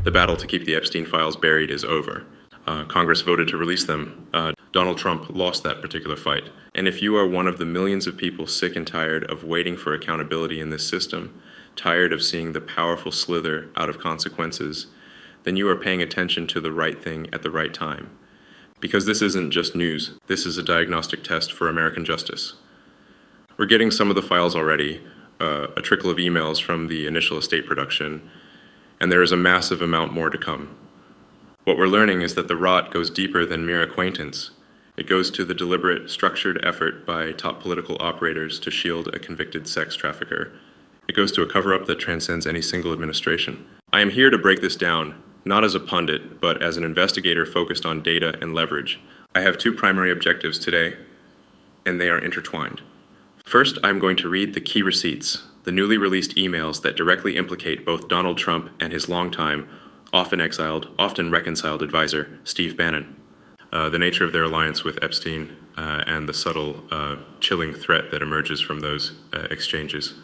The battle to keep the Epstein files buried is over. Congress voted to release them. Donald Trump lost that particular fight. And if you are one of the millions of people sick and tired of waiting for accountability in this system, tired of seeing the powerful slither out of consequences, then you are paying attention to the right thing at the right time. Because this isn't just news, this is a diagnostic test for American justice. We're getting some of the files already, a trickle of emails from the initial estate production, and there is a massive amount more to come. What we're learning is that the rot goes deeper than mere acquaintance. It goes to the deliberate, structured effort by top political operators to shield a convicted sex trafficker. It goes to a cover-up that transcends any single administration. I am here to break this down, not as a pundit, but as an investigator focused on data and leverage. I have two primary objectives today, and they are intertwined. First, I'm going to read the key receipts, the newly released emails that directly implicate both Donald Trump and his longtime, often exiled, often reconciled advisor, Steve Bannon. The nature of their alliance with Epstein and the subtle, chilling threat that emerges from those exchanges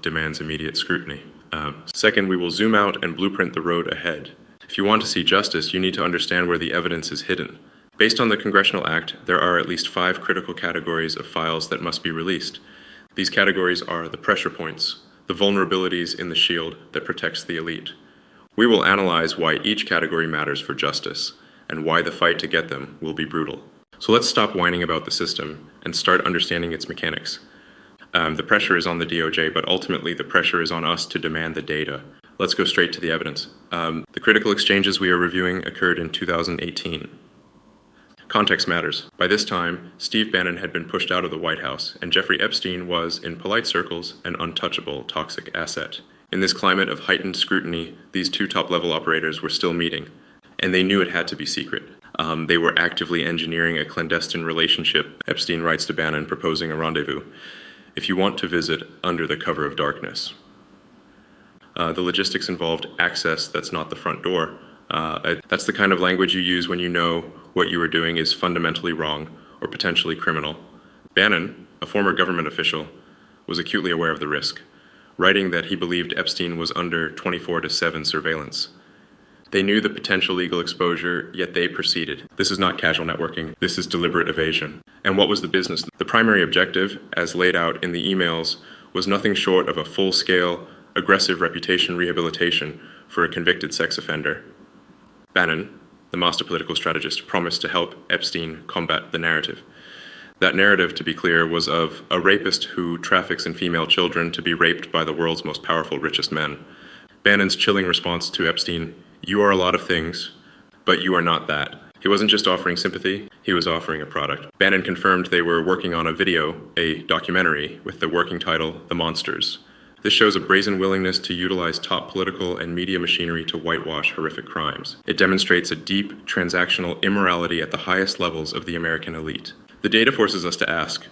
demands immediate scrutiny. Second, we will zoom out and blueprint the road ahead. If you want to see justice, you need to understand where the evidence is hidden. Based on the Congressional Act, there are at least 5 critical categories of files that must be released. These categories are the pressure points, the vulnerabilities in the shield that protects the elite. We will analyze why each category matters for justice, and why the fight to get them will be brutal. So let's stop whining about the system and start understanding its mechanics. The pressure is on the DOJ, but ultimately the pressure is on us to demand the data. Let's go straight to the evidence. The critical exchanges we are reviewing occurred in 2018. Context matters. By this time, Steve Bannon had been pushed out of the White House, and Jeffrey Epstein was, in polite circles, an untouchable, toxic asset. In this climate of heightened scrutiny, these two top-level operators were still meeting, and they knew it had to be secret. They were actively engineering a clandestine relationship. Epstein writes to Bannon, proposing a rendezvous, if you want to visit under the cover of darkness. The logistics involved access that's not the front door. That's the kind of language you use when you know what you are doing is fundamentally wrong or potentially criminal. Bannon, a former government official, was acutely aware of the risk, writing that he believed Epstein was under 24/7 surveillance. They knew the potential legal exposure, yet they proceeded. This is not casual networking, this is deliberate evasion. And what was the business? The primary objective, as laid out in the emails, was nothing short of a full-scale, aggressive reputation rehabilitation for a convicted sex offender. Bannon, the master political strategist, promised to help Epstein combat the narrative. That narrative, to be clear, was of a rapist who traffics in female children to be raped by the world's most powerful, richest men. Bannon's chilling response to Epstein, you are a lot of things, but you are not that. He wasn't just offering sympathy, he was offering a product. Bannon confirmed they were working on a video, a documentary, with the working title, The Monsters. This shows a brazen willingness to utilize top political and media machinery to whitewash horrific crimes. It demonstrates a deep, transactional immorality at the highest levels of the American elite. The data forces us to ask,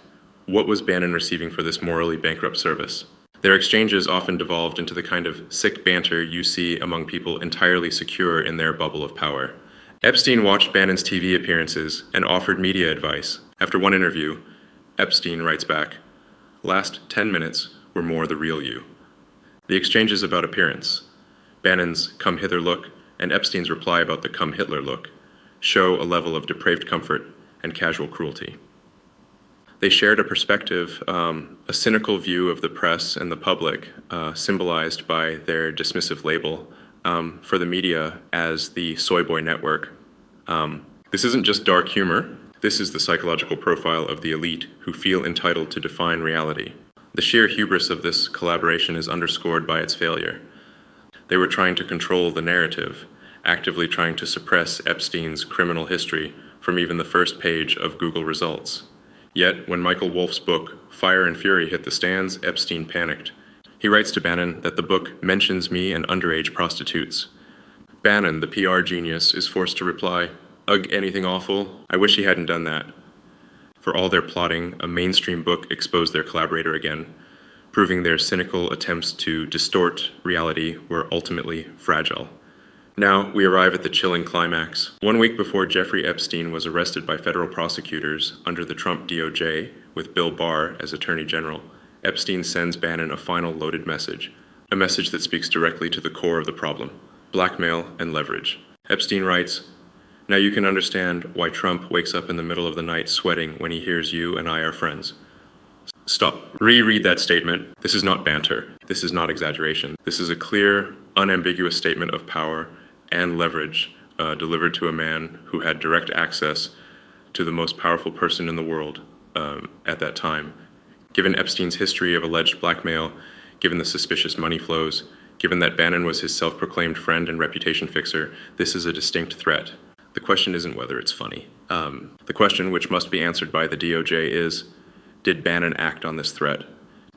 what was Bannon receiving for this morally bankrupt service? Their exchanges often devolved into the kind of sick banter you see among people entirely secure in their bubble of power. Epstein watched Bannon's TV appearances and offered media advice. After one interview, Epstein writes back, last 10 minutes were more the real you. The exchange is about appearance. Bannon's come hither look and Epstein's reply about the come Hitler look show a level of depraved comfort and casual cruelty. They shared a perspective, a cynical view of the press and the public, symbolized by their dismissive label for the media as the soy boy network. This isn't just dark humor. This is the psychological profile of the elite who feel entitled to define reality. The sheer hubris of this collaboration is underscored by its failure. They were trying to control the narrative, actively trying to suppress Epstein's criminal history from even the first page of Google results. Yet, when Michael Wolff's book, Fire and Fury, hit the stands, Epstein panicked. He writes to Bannon that the book mentions me and underage prostitutes. Bannon, the PR genius, is forced to reply, ugh, anything awful? I wish he hadn't done that. For all their plotting, a mainstream book exposed their collaborator again, proving their cynical attempts to distort reality were ultimately fragile. Now, we arrive at the chilling climax. 1 week before Jeffrey Epstein was arrested by federal prosecutors under the Trump DOJ, with Bill Barr as Attorney General, Epstein sends Bannon a final loaded message, a message that speaks directly to the core of the problem. blackmail, and leverage. Epstein writes, "Now you can understand why Trump wakes up in the middle of the night sweating when he hears you and I are friends." Stop. Reread that statement. This is not banter. This is not exaggeration. This is a clear, unambiguous statement of power and leverage delivered to a man who had direct access to the most powerful person in the world at that time. Given Epstein's history of alleged blackmail, given the suspicious money flows, given that Bannon was his self-proclaimed friend and reputation fixer, this is a distinct threat. The question isn't whether it's funny. The question, which must be answered by the DOJ, is, did Bannon act on this threat?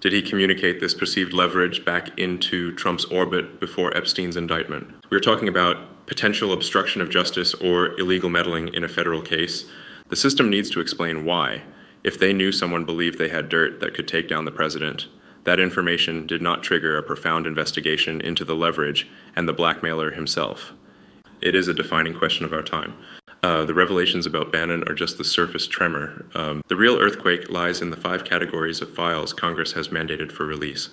Did he communicate this perceived leverage back into Trump's orbit before Epstein's indictment? We're talking about potential obstruction of justice or illegal meddling in a federal case. The system needs to explain why. If they knew someone believed they had dirt that could take down the president, that information did not trigger a profound investigation into the leverage and the blackmailer himself. It is a defining question of our time. The revelations about Bannon are just the surface tremor. The real earthquake lies in the 5 categories of files Congress has mandated for release.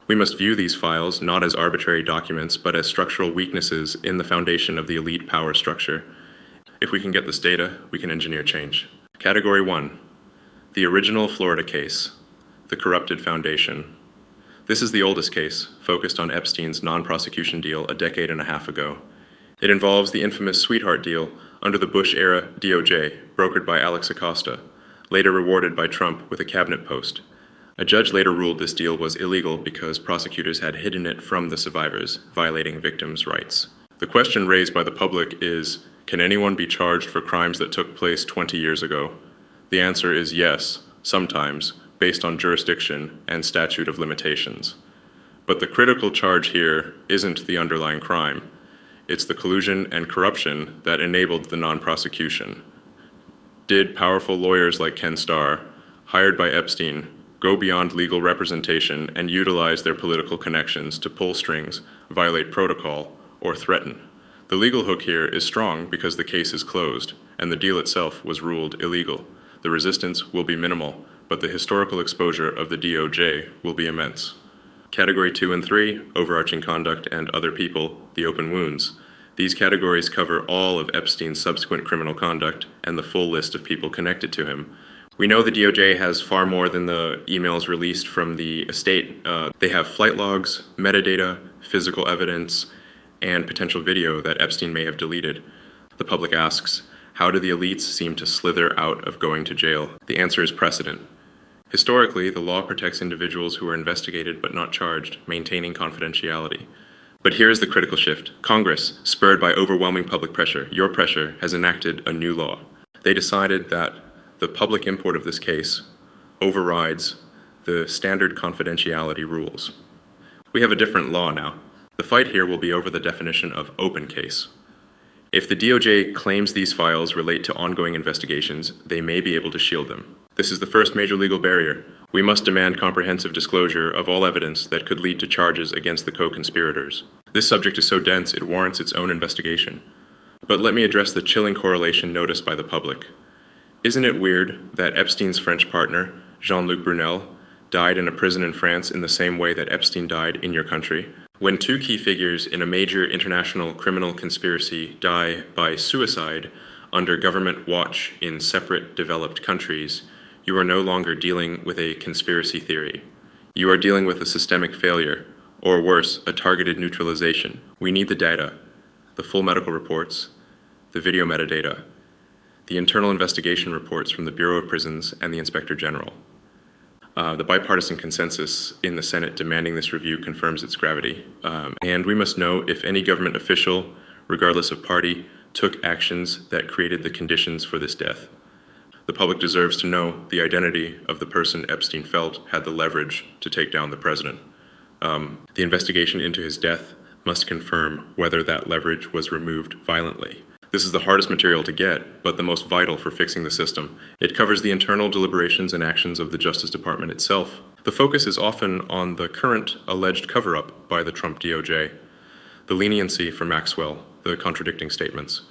We must view these files not as arbitrary documents, but as structural weaknesses in the foundation of the elite power structure. If we can get this data, we can engineer change. Category 1, the original Florida case, the corrupted foundation. This is the oldest case, focused on Epstein's non-prosecution deal a decade and a half ago. It involves the infamous sweetheart deal under the Bush-era DOJ, brokered by Alex Acosta, later rewarded by Trump with a cabinet post. A judge later ruled this deal was illegal because prosecutors had hidden it from the survivors, violating victims' rights. The question raised by the public is, can anyone be charged for crimes that took place 20 years ago? The answer is yes, sometimes, based on jurisdiction and statute of limitations. But the critical charge here isn't the underlying crime. It's the collusion and corruption that enabled the non-prosecution. Did powerful lawyers like Ken Starr, hired by Epstein, go beyond legal representation and utilize their political connections to pull strings, violate protocol, or threaten? The legal hook here is strong because the case is closed, and the deal itself was ruled illegal. The resistance will be minimal, but the historical exposure of the DOJ will be immense. Category 2 and 3, overarching conduct and other people, the open wounds. These categories cover all of Epstein's subsequent criminal conduct and the full list of people connected to him. We know the DOJ has far more than the emails released from the estate. They have flight logs, metadata, physical evidence, and potential video that Epstein may have deleted. The public asks, how do the elites seem to slither out of going to jail? The answer is precedent. Historically, the law protects individuals who are investigated but not charged, maintaining confidentiality. But here is the critical shift. Congress, spurred by overwhelming public pressure, your pressure, has enacted a new law. They decided that the public import of this case overrides the standard confidentiality rules. We have a different law now. The fight here will be over the definition of open case. If the DOJ claims these files relate to ongoing investigations, they may be able to shield them. This is the first major legal barrier. We must demand comprehensive disclosure of all evidence that could lead to charges against the co-conspirators. This subject is so dense it warrants its own investigation. But let me address the chilling correlation noticed by the public. Isn't it weird that Epstein's French partner, Jean-Luc Brunel, died in a prison in France in the same way that Epstein died in your country? When 2 key figures in a major international criminal conspiracy die by suicide under government watch in separate developed countries, you are no longer dealing with a conspiracy theory. You are dealing with a systemic failure, or worse, a targeted neutralization. We need the data, the full medical reports, the video metadata, the internal investigation reports from the Bureau of Prisons and the Inspector General. The bipartisan consensus in the Senate demanding this review confirms its gravity. And we must know if any government official, regardless of party, took actions that created the conditions for this death. The public deserves to know the identity of the person Epstein felt had the leverage to take down the president. The investigation into his death must confirm whether that leverage was removed violently. This is the hardest material to get, but the most vital for fixing the system. It covers the internal deliberations and actions of the Justice Department itself. The focus is often on the current alleged cover-up by the Trump DOJ, the leniency for Maxwell, the contradicting statements.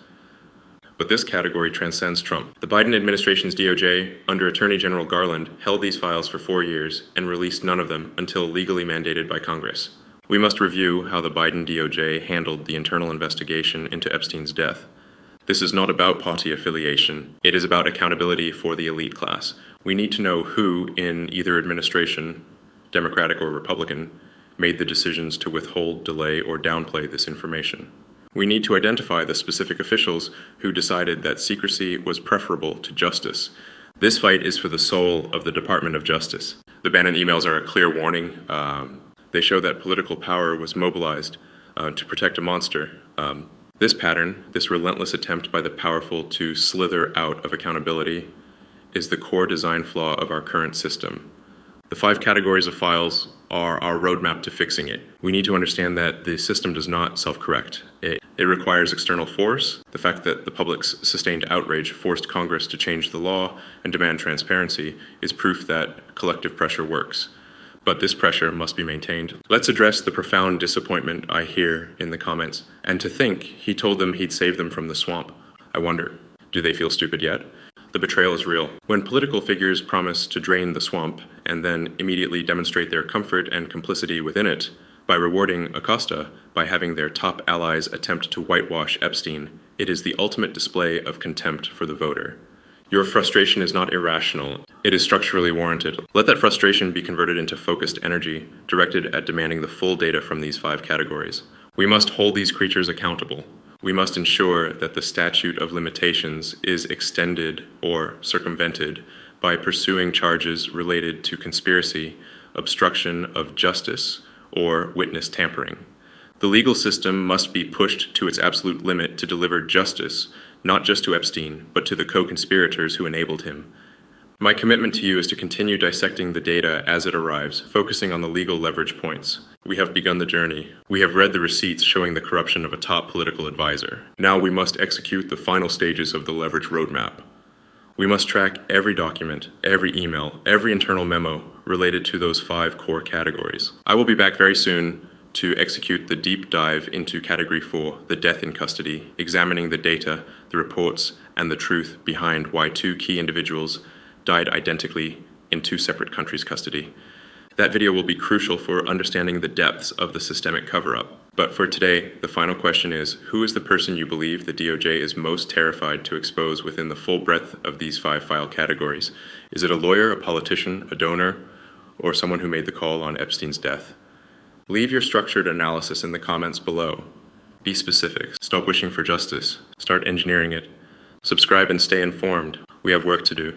But this category transcends Trump. The Biden administration's DOJ, under Attorney General Garland, held these files for 4 years and released none of them until legally mandated by Congress. We must review how the Biden DOJ handled the internal investigation into Epstein's death. This is not about party affiliation. It is about accountability for the elite class. We need to know who in either administration, Democratic or Republican, made the decisions to withhold, delay, or downplay this information. We need to identify the specific officials who decided that secrecy was preferable to justice. This fight is for the soul of the Department of Justice. The Bannon emails are a clear warning. They show that political power was mobilized to protect a monster. This pattern, this relentless attempt by the powerful to slither out of accountability, is the core design flaw of our current system. The 5 categories of files are our roadmap to fixing it. We need to understand that the system does not self-correct. It requires external force. The fact that the public's sustained outrage forced Congress to change the law and demand transparency is proof that collective pressure works. But this pressure must be maintained. Let's address the profound disappointment I hear in the comments. And to think he told them he'd save them from the swamp. I wonder, do they feel stupid yet? The betrayal is real. When political figures promise to drain the swamp and then immediately demonstrate their comfort and complicity within it by rewarding Acosta by having their top allies attempt to whitewash Epstein, it is the ultimate display of contempt for the voter. Your frustration is not irrational. It is structurally warranted. Let that frustration be converted into focused energy, directed at demanding the full data from these 5 categories. We must hold these creatures accountable. We must ensure that the statute of limitations is extended or circumvented by pursuing charges related to conspiracy, obstruction of justice, or witness tampering. The legal system must be pushed to its absolute limit to deliver justice, not just to Epstein, but to the co-conspirators who enabled him. My commitment to you is to continue dissecting the data as it arrives, focusing on the legal leverage points. We have begun the journey. We have read the receipts showing the corruption of a top political advisor. Now we must execute the final stages of the leverage roadmap. We must track every document, every email, every internal memo related to those 5 core categories. I will be back very soon to execute the deep dive into Category 4, the death in custody, examining the data, the reports, and the truth behind why 2 key individuals died identically in 2 separate countries' custody. That video will be crucial for understanding the depths of the systemic cover-up. But for today, the final question is, who is the person you believe the DOJ is most terrified to expose within the full breadth of these 5 file categories? Is it a lawyer, a politician, a donor, or someone who made the call on Epstein's death? Leave your structured analysis in the comments below. Be specific. Stop wishing for justice. Start engineering it. Subscribe and stay informed. We have work to do.